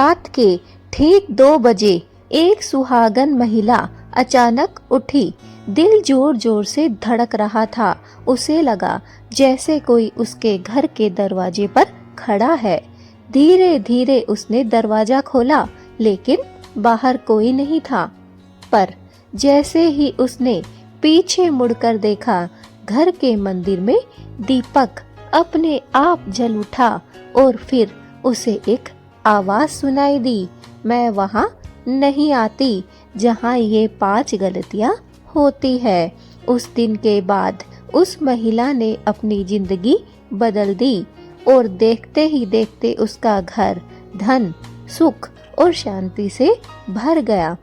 रात के ठीक 2 बजे एक सुहागन महिला अचानक उठी। दिल जोर जोर से धड़क रहा था। उसे लगा जैसे कोई उसके घर के दरवाजे पर खड़ा है। धीरे धीरे उसने दरवाजा खोला, लेकिन बाहर कोई नहीं था। पर जैसे ही उसने पीछे मुड़कर देखा, घर के मंदिर में दीपक अपने आप जल उठा और फिर उसे एक आवाज सुनाई दी, मैं वहां नहीं आती जहां ये 5 गलतियां होती है। उस दिन के बाद उस महिला ने अपनी जिंदगी बदल दी और देखते ही देखते उसका घर धन, सुख और शांति से भर गया।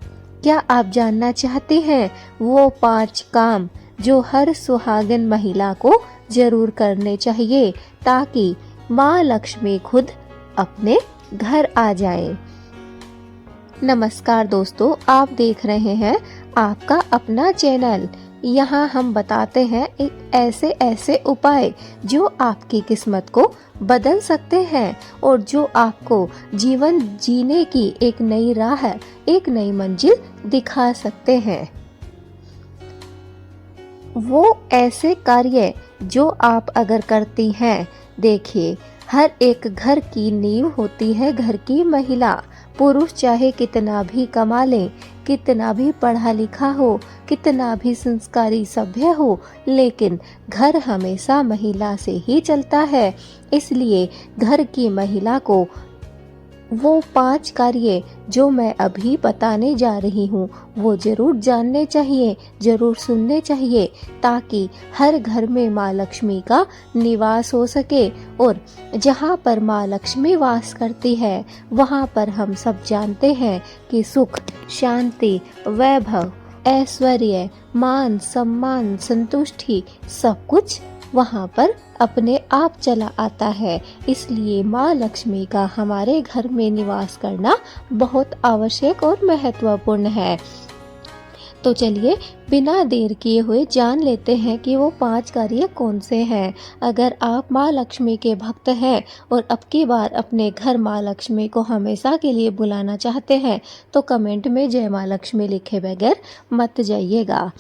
क्या आप जानना चाहते हैं वो 5 काम जो हर सुहागिन महिला को जरूर करने चाहिए ताकि माँ लक्ष्मी खुद अपने घर आ जाए। नमस्कार दोस्तों, आप देख रहे हैं आपका अपना चैनल। यहाँ हम बताते हैं एक ऐसे उपाय जो आपकी किस्मत को बदल सकते हैं और जो आपको जीवन जीने की एक नई राह, एक नई मंजिल दिखा सकते हैं। वो ऐसे कार्य जो आप अगर करती हैं, देखिए हर एक घर की नींव होती है घर की महिला। पुरुष चाहे कितना भी कमा ले, कितना भी पढ़ा लिखा हो, कितना भी संस्कारी सभ्य हो, लेकिन घर हमेशा महिला से ही चलता है। इसलिए घर की महिला को वो 5 कार्य जो मैं अभी बताने जा रही हूँ वो जरूर जानने चाहिए, जरूर सुनने चाहिए, ताकि हर घर में माँ लक्ष्मी का निवास हो सके। और जहाँ पर माँ लक्ष्मी वास करती है वहाँ पर हम सब जानते हैं कि सुख, शांति, वैभव, ऐश्वर्य, मान, सम्मान, संतुष्टि सब कुछ वहाँ पर अपने आप चला आता है। इसलिए माँ लक्ष्मी का हमारे घर में निवास करना बहुत आवश्यक और महत्वपूर्ण है। तो चलिए बिना देर किए हुए जान लेते हैं कि वो 5 कार्य कौन से हैं। अगर आप माँ लक्ष्मी के भक्त हैं और अब की बार अपने घर माँ लक्ष्मी को हमेशा के लिए बुलाना चाहते हैं तो कमेंट में जय माँ लक्ष्मी लिखे बगैर मत जाइएगा।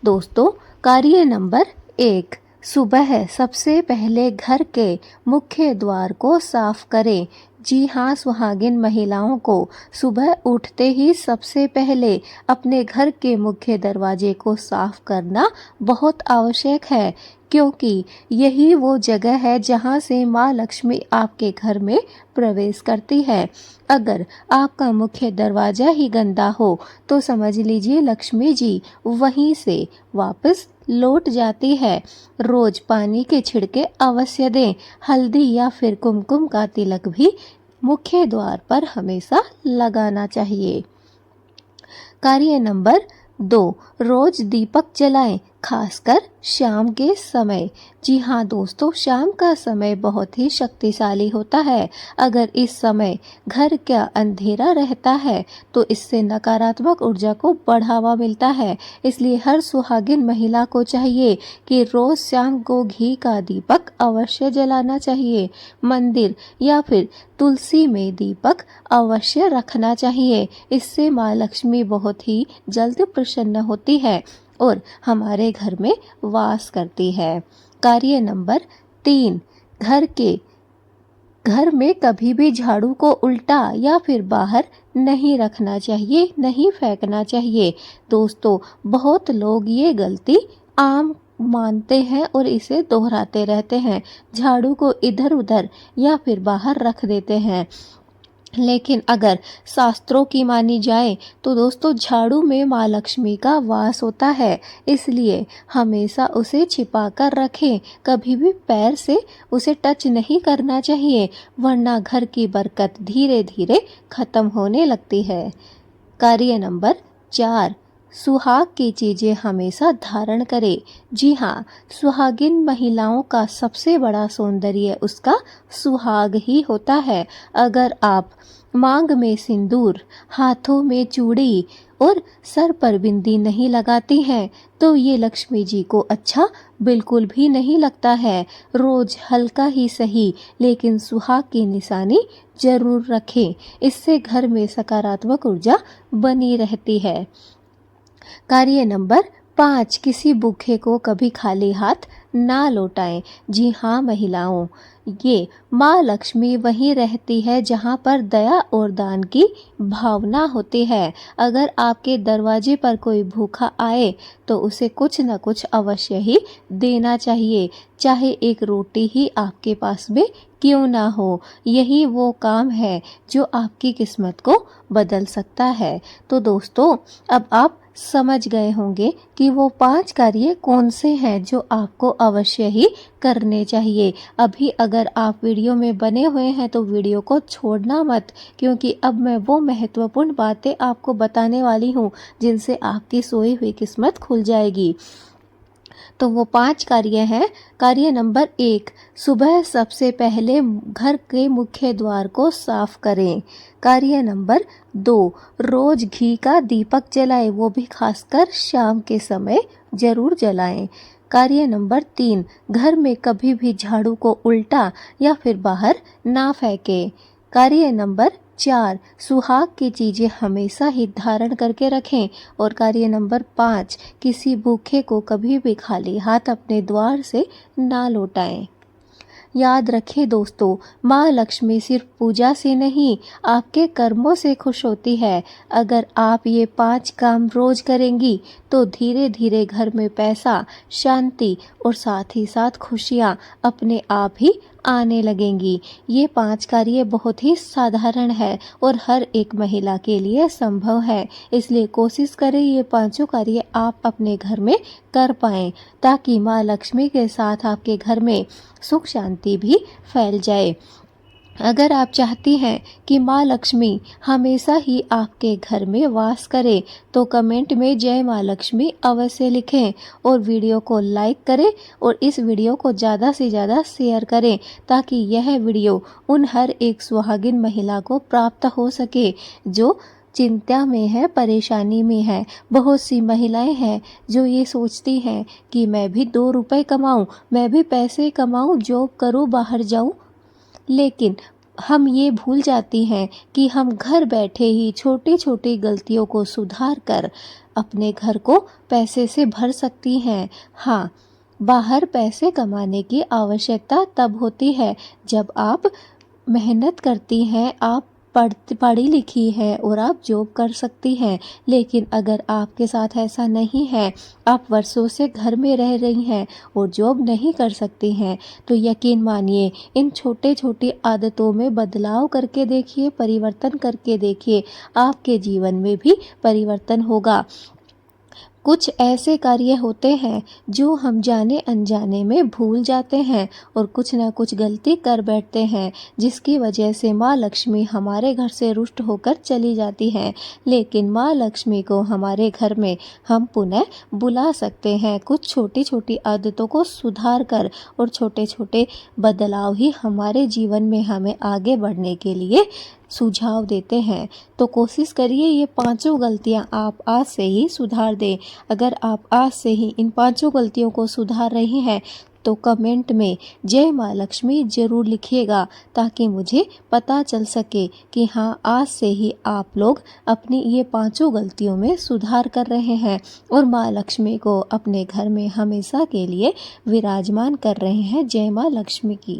दोस्तों, कार्य नंबर 1, सुबह सबसे पहले घर के मुख्य द्वार को साफ करें। जी हाँ, सुहागिन महिलाओं को सुबह उठते ही सबसे पहले अपने घर के मुख्य दरवाजे को साफ करना बहुत आवश्यक है, क्योंकि यही वो जगह है जहाँ से माँ लक्ष्मी आपके घर में प्रवेश करती है। अगर आपका मुख्य दरवाजा ही गंदा हो तो समझ लीजिए लक्ष्मी जी वहीं से वापस लौट जाती है। रोज पानी के छिड़के अवश्य दें। हल्दी या फिर कुमकुम का तिलक भी मुख्य द्वार पर हमेशा लगाना चाहिए। कार्य नंबर 2, रोज दीपक जलाएं, खासकर शाम के समय। जी हाँ दोस्तों, शाम का समय बहुत ही शक्तिशाली होता है। अगर इस समय घर का अंधेरा रहता है तो इससे नकारात्मक ऊर्जा को बढ़ावा मिलता है। इसलिए हर सुहागिन महिला को चाहिए कि रोज शाम को घी का दीपक अवश्य जलाना चाहिए। मंदिर या फिर तुलसी में दीपक अवश्य रखना चाहिए। इससे माँ लक्ष्मी बहुत ही जल्द प्रसन्न होती है और हमारे घर में वास करती है। कार्य नंबर 3, घर में कभी भी झाड़ू को उल्टा या फिर बाहर नहीं रखना चाहिए, नहीं फेंकना चाहिए। दोस्तों, बहुत लोग ये गलती आम मानते हैं और इसे दोहराते रहते हैं। झाड़ू को इधर उधर या फिर बाहर रख देते हैं। लेकिन अगर शास्त्रों की मानी जाए तो दोस्तों झाड़ू में माँ लक्ष्मी का वास होता है। इसलिए हमेशा उसे छिपा कर रखें। कभी भी पैर से उसे टच नहीं करना चाहिए, वरना घर की बरकत धीरे धीरे खत्म होने लगती है। कार्य नंबर 4, सुहाग की चीजें हमेशा धारण करें। जी हाँ, सुहागिन महिलाओं का सबसे बड़ा सौंदर्य उसका सुहाग ही होता है। अगर आप मांग में सिंदूर, हाथों में चूड़ी और सर पर बिंदी नहीं लगाती हैं तो ये लक्ष्मी जी को अच्छा बिल्कुल भी नहीं लगता है। रोज हल्का ही सही लेकिन सुहाग की निशानी जरूर रखें, इससे घर में सकारात्मक ऊर्जा बनी रहती है। कार्य नंबर 5, किसी भूखे को कभी खाली हाथ ना लौटाएं। जी हाँ महिलाओं, ये माँ लक्ष्मी वहीं रहती है जहाँ पर दया और दान की भावना होती है। अगर आपके दरवाजे पर कोई भूखा आए तो उसे कुछ न कुछ अवश्य ही देना चाहिए, चाहे एक रोटी ही आपके पास में क्यों ना हो। यही वो काम है जो आपकी किस्मत को बदल सकता है। तो दोस्तों, अब आप समझ गए होंगे कि वो 5 कार्य कौन से हैं जो आपको अवश्य ही करने चाहिए। अभी अगर आप वीडियो में बने हुए हैं तो वीडियो को छोड़ना मत, क्योंकि अब मैं वो महत्वपूर्ण बातें आपको बताने वाली हूँ जिनसे आपकी सोई हुई किस्मत खुल जाएगी। तो वो 5 कार्य हैं। कार्य नंबर 1, सुबह सबसे पहले घर के मुख्य द्वार को साफ करें। कार्य नंबर 2, रोज घी का दीपक जलाएं, वो भी खासकर शाम के समय जरूर जलाएं। कार्य नंबर 3, घर में कभी भी झाड़ू को उल्टा या फिर बाहर ना फेंकें। कार्य नंबर 4, सुहाग की चीजें हमेशा ही धारण करके रखें। और कार्य नंबर 5, किसी भूखे को कभी भी खाली हाथ अपने द्वार से ना लौटाएं। याद रखें दोस्तों, माँ लक्ष्मी सिर्फ पूजा से नहीं, आपके कर्मों से खुश होती है। अगर आप ये 5 काम रोज करेंगी तो धीरे धीरे घर में पैसा, शांति और साथ ही साथ खुशियाँ अपने आप ही आने लगेंगी। ये 5 कार्य बहुत ही साधारण है और हर एक महिला के लिए संभव है, इसलिए कोशिश करें ये 5 कार्य आप अपने घर में कर पाएं, ताकि माँ लक्ष्मी के साथ आपके घर में सुख शांति भी फैल जाए। अगर आप चाहती हैं कि माँ लक्ष्मी हमेशा ही आपके घर में वास करे तो कमेंट में जय माँ लक्ष्मी अवश्य लिखें और वीडियो को लाइक करें और इस वीडियो को ज़्यादा से ज़्यादा शेयर करें, ताकि यह वीडियो उन हर एक सुहागिन महिला को प्राप्त हो सके जो चिंता में है, परेशानी में है। बहुत सी महिलाएं हैं जो ये सोचती हैं कि मैं भी 2 रुपए कमाऊं, मैं भी पैसे कमाऊं, जॉब करूं, बाहर जाऊं, लेकिन हम ये भूल जाती हैं कि हम घर बैठे ही छोटी छोटी गलतियों को सुधार कर अपने घर को पैसे से भर सकती हैं। हाँ, बाहर पैसे कमाने की आवश्यकता तब होती है जब आप मेहनत करती हैं, आप पढ़ी लिखी है और आप जॉब कर सकती हैं। लेकिन अगर आपके साथ ऐसा नहीं है, आप वर्षों से घर में रह रही हैं और जॉब नहीं कर सकती हैं, तो यकीन मानिए इन छोटे छोटी आदतों में बदलाव करके देखिए, परिवर्तन करके देखिए, आपके जीवन में भी परिवर्तन होगा। कुछ ऐसे कार्य होते हैं जो हम जाने अनजाने में भूल जाते हैं और कुछ ना कुछ गलती कर बैठते हैं, जिसकी वजह से माँ लक्ष्मी हमारे घर से रुष्ट होकर चली जाती हैं। लेकिन माँ लक्ष्मी को हमारे घर में हम पुनः बुला सकते हैं कुछ छोटी छोटी आदतों को सुधार कर, और छोटे छोटे बदलाव ही हमारे जीवन में हमें आगे बढ़ने के लिए सुझाव देते हैं। तो कोशिश करिए ये 5 गलतियां आप आज से ही सुधार दें। अगर आप आज से ही इन 5 गलतियों को सुधार रही हैं तो कमेंट में जय माँ लक्ष्मी जरूर लिखिएगा, ताकि मुझे पता चल सके कि हाँ, आज से ही आप लोग अपनी ये 5 गलतियों में सुधार कर रहे हैं और माँ लक्ष्मी को अपने घर में हमेशा के लिए विराजमान कर रहे हैं। जय माँ लक्ष्मी की।